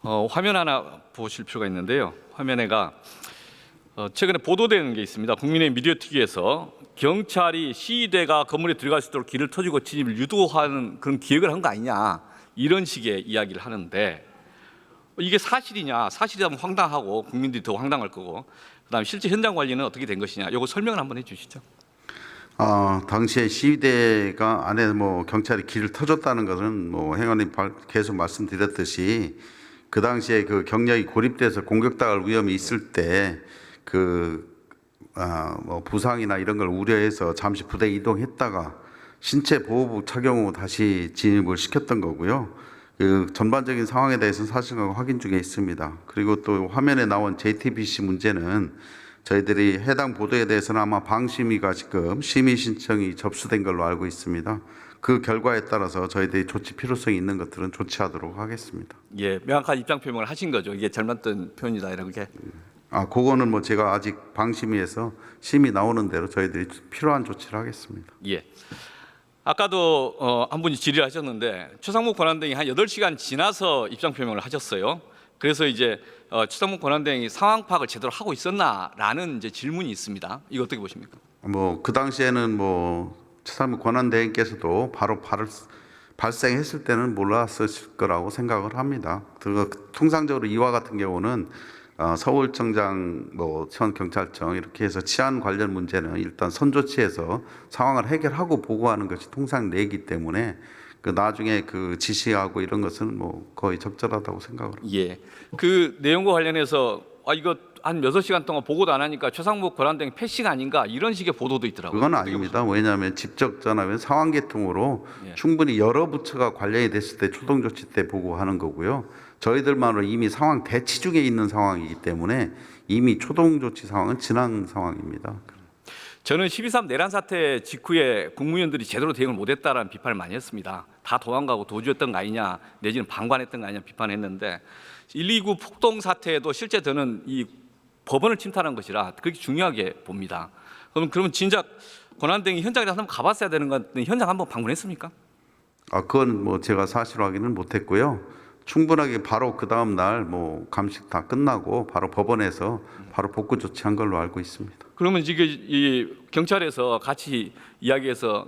화면 하나 보실 필요가 있는데요. 화면에가 최근에 보도되는 게 있습니다. 국민의 미디어 특위에서 경찰이 시위대가 건물에 들어갈 수 있도록 길을 터주고 진입을 유도하는 그런 기획을 한 거 아니냐, 이런 식의 이야기를 하는데, 이게 사실이냐? 사실이라면 황당하고 국민들이 더 황당할 거고, 그다음에 실제 현장 관리는 어떻게 된 것이냐, 이거 설명을 한번 해주시죠. 당시에 시위대가 안에 경찰이 길을 터줬다는 것은 행안위 계속 말씀드렸듯이 그 당시에 그 경력이 고립돼서 공격당할 위험이 있을 때 부상이나 이런 걸 우려해서 잠시 부대 이동했다가 신체 보호복 착용 후 다시 진입을 시켰던 거고요. 그 전반적인 상황에 대해서는 사실과 확인 중에 있습니다. 그리고 또 화면에 나온 JTBC 문제는 저희들이 해당 보도에 대해서는 아마 방심위가 지금 심의 신청이 접수된 걸로 알고 있습니다. 그 결과에 따라서 저희들이 조치 필요성이 있는 것들은 조치하도록 하겠습니다. 예, 명확한 입장 표명을 하신 거죠. 이게 잘못된 표현이다 이렇게. 그거는 제가 아직 방심위에서 심의 나오는 대로 저희들이 필요한 조치를 하겠습니다. 예. 아까도 한 분이 질의를 하셨는데 최상목 권한대행이 한 8시간 지나서 입장 표명을 하셨어요. 그래서 이제 최상목 권한대행이 상황 파악을 제대로 하고 있었나라는 이제 질문이 있습니다. 이거 어떻게 보십니까? 그 당시에는 최상목 권한대행께서도 바로 발생했을 때는 몰랐을 거라고 생각을 합니다. 통상적으로 이와 같은 경우는 서울청장, 서울경찰청 이렇게 해서 치안 관련 문제는 일단 선조치해서 상황을 해결하고 보고하는 것이 통상 내기 때문에 나중에 그 지시하고 이런 것은 거의 적절하다고 생각을 합니다. 예. 그 내용과 관련해서 이거 한 6시간 동안 보고도 안 하니까 최상목 권한대행 패싱 아닌가, 이런 식의 보도도 있더라고요. 그건 아닙니다. 왜냐하면 직접 전화면 상황 계통으로 예. 충분히 여러 부처가 관련이 됐을 때 초동 조치 때 보고하는 거고요. 저희들만으로 이미 상황 대치 중에 있는 상황이기 때문에 이미 초동 조치 상황은 지난 상황입니다. 저는 12.3 내란 사태 직후에 국무위원들이 제대로 대응을 못했다라는 비판을 많이 했습니다. 다 도망가고 도주했던 거 아니냐, 내지는 방관했던 거 아니냐 비판했는데 129 폭동 사태에도 실제 저는 이 법원을 침탈한 것이라 그렇게 중요하게 봅니다. 그러면 진작 권한대행이 현장에 한번 가봤어야 되는 건데 현장 한번 방문했습니까? 그건 제가 사실 확인은 못했고요. 충분하게 바로 그 다음 날 감식 다 끝나고 바로 법원에서 바로 복구 조치한 걸로 알고 있습니다. 그러면 지금 이 경찰에서 같이 이야기해서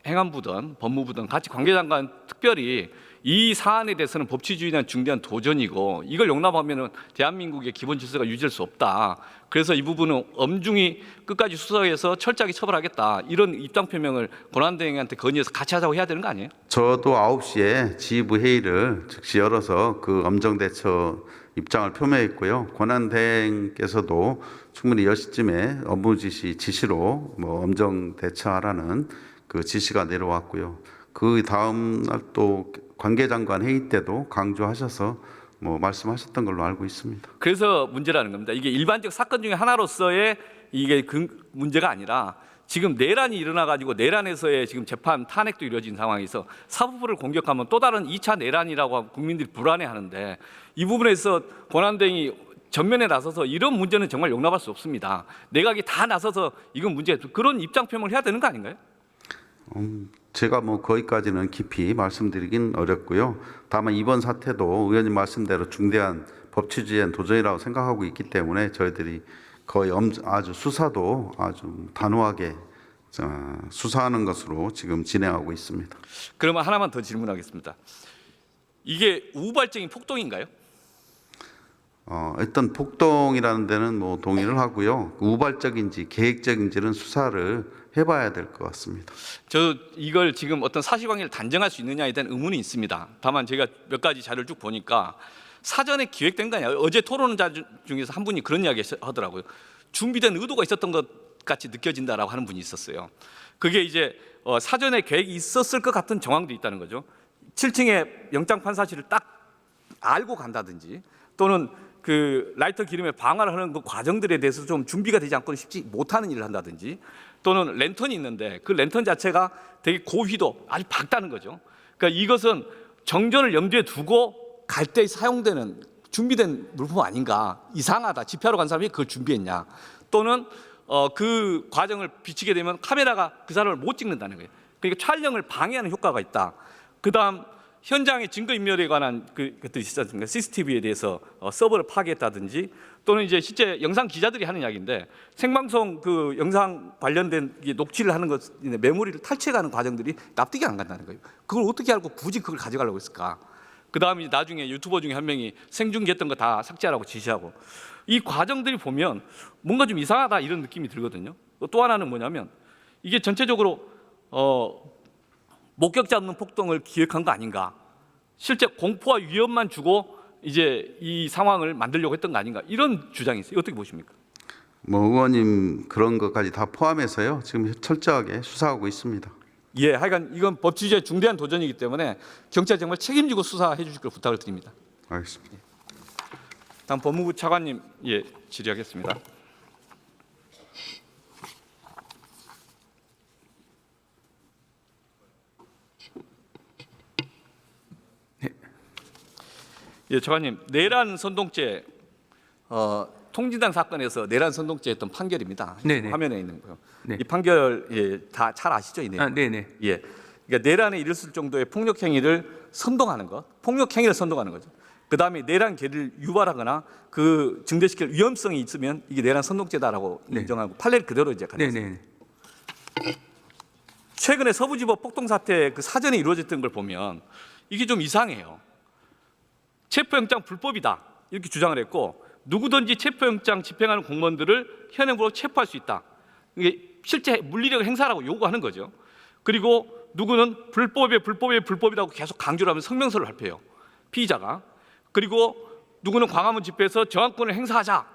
행안부든 법무부든 같이 관계장관 특별히 이 사안에 대해서는 법치주의에 대한 중대한 도전이고 이걸 용납하면은 대한민국의 기본 질서가 유지될 수 없다. 그래서 이 부분은 엄중히 끝까지 수사해서 철저하게 처벌하겠다. 이런 입장 표명을 권한대행한테 건의해서 같이 하자고 해야 되는 거 아니에요? 저도 9시에 지휘부 회의를 즉시 열어서 그 엄정 대처 입장을 표명했고요. 권한대행께서도 충분히 10시쯤에 업무 지시로 엄정 대처하라는 그 지시가 내려왔고요. 그 다음 날 또 관계장관 회의 때도 강조하셔서 말씀하셨던 걸로 알고 있습니다. 그래서 문제라는 겁니다. 이게 일반적 사건 중에 하나로서의 이게 그 문제가 아니라 지금 내란이 일어나가지고 내란에서의 지금 재판 탄핵도 이루어진 상황에서 사법부를 공격하면 또 다른 2차 내란이라고 하면 국민들이 불안해하는데 이 부분에서 권한대행이 전면에 나서서 이런 문제는 정말 용납할 수 없습니다. 내각이 다 나서서 이건 문제, 그런 입장 표명을 해야 되는 거 아닌가요? 제가 거기까지는 깊이 말씀드리긴 어렵고요. 다만 이번 사태도 의원님 말씀대로 중대한 법치주의의 도전이라고 생각하고 있기 때문에 저희들이 거의 아주 수사도 아주 단호하게 수사하는 것으로 지금 진행하고 있습니다. 그러면 하나만 더 질문하겠습니다. 이게 우발적인 폭동인가요? 일단 폭동이라는 데는 동의를 하고요. 우발적인지 계획적인지는 수사를 해봐야 될 것 같습니다. 저 이걸 지금 어떤 사실관계를 단정할 수 있느냐에 대한 의문이 있습니다. 다만 제가 몇 가지 자료를 쭉 보니까 사전에 기획된 거 아니에요. 어제 토론자 중에서 한 분이 그런 이야기 하더라고요. 준비된 의도가 있었던 것 같이 느껴진다라고 하는 분이 있었어요. 그게 이제 사전에 계획이 있었을 것 같은 정황도 있다는 거죠. 7층에 영장 판사실을 딱 알고 간다든지 또는 그 라이터 기름에 방화를 하는 그 과정들에 대해서 좀 준비가 되지 않고는 쉽지 못하는 일을 한다든지 또는 랜턴이 있는데 그 랜턴 자체가 되게 고휘도 아주 밝다는 거죠. 그러니까 이것은 정전을 염두에 두고 갈 때 사용되는 준비된 물품 아닌가, 이상하다, 집회하러 간 사람이 그걸 준비했냐, 또는 그 과정을 비치게 되면 카메라가 그 사람을 못 찍는다는 거예요. 그러니까 촬영을 방해하는 효과가 있다. 그다음 현장의 증거인멸에 관한 것들이 있지 않습니까? CCTV에 대해서 서버를 파괴했다든지 또는 이제 실제 영상 기자들이 하는 이야기인데 생방송 그 영상 관련된 녹취를 하는 것, 메모리를 탈취해가는 과정들이 납득이 안 간다는 거예요. 그걸 어떻게 알고 굳이 그걸 가져가려고 했을까? 그 다음에 나중에 유튜버 중에 한 명이 생중계했던 거 다 삭제하라고 지시하고 이 과정들이 보면 뭔가 좀 이상하다 이런 느낌이 들거든요. 또 하나는 뭐냐면 이게 전체적으로 목격자 없는 폭동을 기획한 거 아닌가? 실제 공포와 위협만 주고 이제 이 상황을 만들려고 했던 거 아닌가? 이런 주장이 있어요. 어떻게 보십니까? 뭐 의원님 그런 것까지 다 포함해서요. 지금 철저하게 수사하고 있습니다. 예, 하여간 이건 법 취지에 중대한 도전이기 때문에 경찰 정말 책임지고 수사해 주실 걸 부탁을 드립니다. 알겠습니다. 다음 법무부 차관님 질의하겠습니다. 예, 차관님, 내란 선동죄 통진당 사건에서 내란 선동죄 했던 판결입니다. 네네. 화면에 있는 거요. 네. 이 판결 다 잘 아시죠, 이 내용? 네네. 예, 그러니까 내란에 이르을 정도의 폭력 행위를 선동하는 것, 폭력 행위를 선동하는 거죠. 그 다음에 내란 계를 유발하거나 그 증대시킬 위험성이 있으면 이게 내란 선동죄다라고 네. 인정하고 판례를 그대로 이제 가졌습니다. 네네. 최근에 서부지법 폭동 사태 그 사전에 이루어졌던 걸 보면 이게 좀 이상해요. 체포영장 불법이다 이렇게 주장을 했고 누구든지 체포영장 집행하는 공무원들을 현행으로 체포할 수 있다. 이게 실제 물리력 행사라고 요구하는 거죠. 그리고 누구는 불법이라고 계속 강조를 하면 성명서를 발표해요. 피의자가. 그리고 누구는 광화문 집회에서 저항권을 행사하자.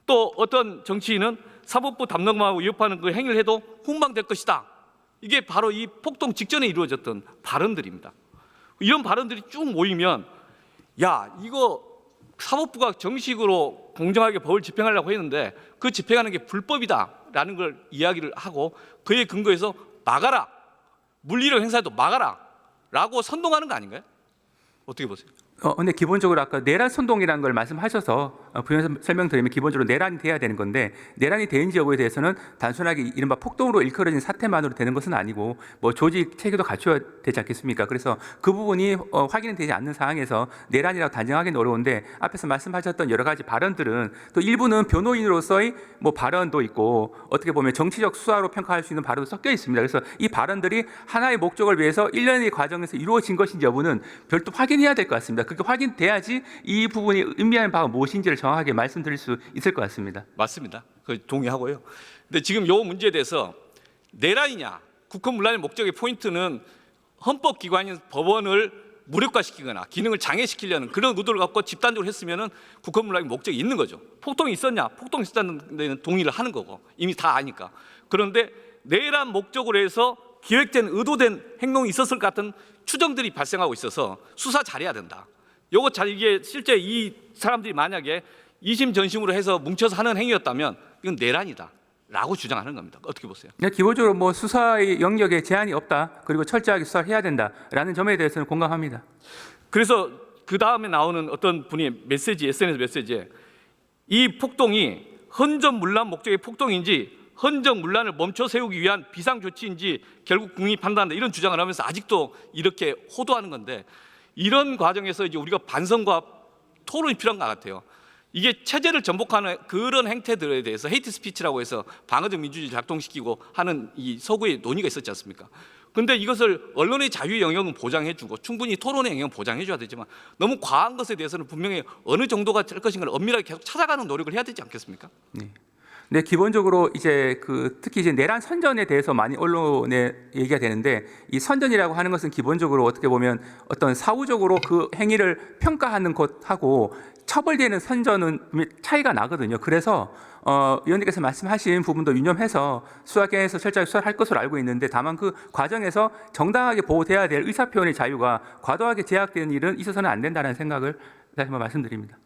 또 어떤 정치인은 사법부 담당하고 위협하는 그 행위를 해도 훈방될 것이다. 이게 바로 이 폭동 직전에 이루어졌던 발언들입니다. 이런 발언들이 쭉 모이면 야, 이거 사법부가 정식으로 공정하게 법을 집행하려고 했는데 그 집행하는 게 불법이다라는 걸 이야기를 하고 그에 근거해서 막아라. 물리력 행사도 막아라. 라고 선동하는 거 아닌가요? 어떻게 보세요? 근데 기본적으로 아까 내란 선동이라는 걸 말씀하셔서 부연 설명드리면 기본적으로 내란이 돼야 되는 건데 내란이 되는지 여부에 대해서는 단순하게 이른바 폭동으로 일컬어진 사태만으로 되는 것은 아니고 뭐 조직 체계도 갖춰야 되지 않겠습니까? 그래서 그 부분이 확인이 되지 않는 상황에서 내란이라고 단정하기는 어려운데 앞에서 말씀하셨던 여러 가지 발언들은 또 일부는 변호인으로서의 뭐 발언도 있고 어떻게 보면 정치적 수사로 평가할 수 있는 발언도 섞여 있습니다. 그래서 이 발언들이 하나의 목적을 위해서 일련의 과정에서 이루어진 것인지 여부는 별도 확인해야 될 것 같습니다. 그렇게 확인돼야지 이 부분이 의미하는 바가 무엇인지를 정확하게 말씀드릴 수 있을 것 같습니다. 맞습니다. 동의하고요. 근데 지금 이 문제에 대해서 내란이냐 국헌문란의 목적의 포인트는 헌법기관인 법원을 무력화시키거나 기능을 장애시키려는 그런 의도를 갖고 집단적으로 했으면 국헌문란의 목적이 있는 거죠. 폭동이 있었냐? 폭동이 있었다는 데는 동의를 하는 거고 이미 다 아니까. 그런데 내란 목적으로 해서 기획된 의도된 행동이 있었을 것 같은 추정들이 발생하고 있어서 수사 잘해야 된다. 요거 이게 실제 이 사람들이 만약에 이심 전심으로 해서 뭉쳐서 하는 행위였다면 이건 내란이다라고 주장하는 겁니다. 어떻게 보세요? 기본적으로 뭐 수사의 영역에 제한이 없다. 그리고 철저하게 수사를 해야 된다라는 점에 대해서는 공감합니다. 그래서 그 다음에 나오는 어떤 분이 메시지, SNS 메시지에 이 폭동이 헌정문란 목적의 폭동인지 헌정문란을 멈춰 세우기 위한 비상조치인지 결국 국민이 판단한다 이런 주장을 하면서 아직도 이렇게 호도하는 건데 이런 과정에서 이제 우리가 반성과 토론이 필요한 것 같아요. 이게 체제를 전복하는 그런 행태들에 대해서 헤이트 스피치라고 해서 방어적 민주주의 작동시키고 하는 이 서구의 논의가 있었지 않습니까? 근데 이것을 언론의 자유 영역은 보장해주고 충분히 토론의 영역은 보장해줘야 되지만 너무 과한 것에 대해서는 분명히 어느 정도가 될 것인가를 엄밀하게 계속 찾아가는 노력을 해야 되지 않겠습니까? 네, 기본적으로 이제 특히 이제 내란 선전에 대해서 많이 언론에 얘기가 되는데 이 선전이라고 하는 것은 기본적으로 어떻게 보면 어떤 사후적으로 그 행위를 평가하는 것하고 처벌되는 선전은 차이가 나거든요. 그래서 위원님께서 말씀하신 부분도 유념해서 수사계에서 철저하게 수사를 할 것으로 알고 있는데 다만 그 과정에서 정당하게 보호돼야 될 의사표현의 자유가 과도하게 제약되는 일은 있어서는 안 된다는 생각을 다시 한번 말씀드립니다.